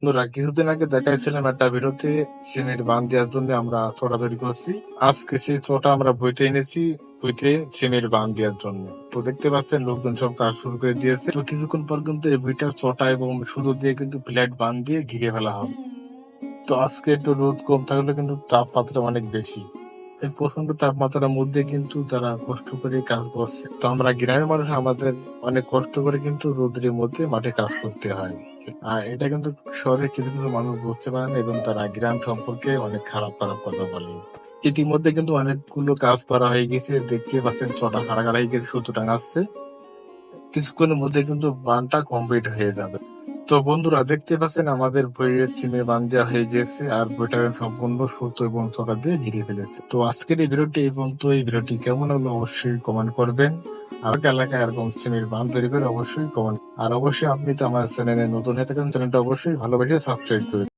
বন্ধুরা কিছুদিন আগে দেখাইছিলাম একটা ভিডিওতে সিমেন্ট বাঁধ দেওয়ার জন্য আমরা চটা তৈরি করছি। আজকে সেই চটা আমরা বইতে এনেছি, বইতে সিমেন্ট বাঁধ দেওয়ার জন্য। তো দেখতে পাচ্ছেন লোকজন সব কাজ শুরু করে দিয়েছে। তো কিছুক্ষণ পর কিন্তু এই বইটার চটা এবং সুতো দিয়ে কিন্তু ফ্ল্যাট বাঁধ দিয়ে ঘিরে ফেলা হবে। তো আজকে একটু রোদ কম থাকলে কিন্তু তাপমাত্রা অনেক বেশি। এই প্রচন্ড তাপমাত্রার মধ্যে কিন্তু তারা কষ্ট করে কাজ করছে। তো আমরা গ্রামের মানুষ, আমাদের অনেক কষ্ট করে কিন্তু রোদের মধ্যে মাঠে কাজ করতে হয়। আর এটা কিন্তু শহরের কিছু কিছু মানুষ বুঝতে পারে না এবং তারা গ্রাম সম্পর্কে অনেক খারাপ খারাপ কথা বলে। ইতিমধ্যে কিন্তু অনেকগুলো কাজ করা হয়ে গেছে, দেখতে পাচ্ছেন ছটা খাড়া খাড়া হয়ে গেছে, সুতো টাঙাচ্ছে। কিছুক্ষণের মধ্যে কিন্তু বানটা কমপ্লিট হয়ে যাবে। তো বন্ধুরা দেখতে পাচ্ছেন আমাদের বইয়ের সিমে বান দেওয়া হয়ে গেছে আর বইটা সম্পূর্ণ সুতো এবং ছড়া দিয়ে ঘিরে ফেলেছে। তো আজকের এই ভিডিওটি এই পর্যন্ত। এই ভিডিওটি কেমন হলো অবশ্যই কমেন্ট করবেন। আর এলাকায় এরকম সিমের বান তৈরি করে অবশ্যই কমেন্ট। আর অবশ্যই আপনি তো আমার চ্যানেলে নতুন হয়ে থাকেন, চ্যানেলটা অবশ্যই ভালোবেসে সাবস্ক্রাইব করবেন।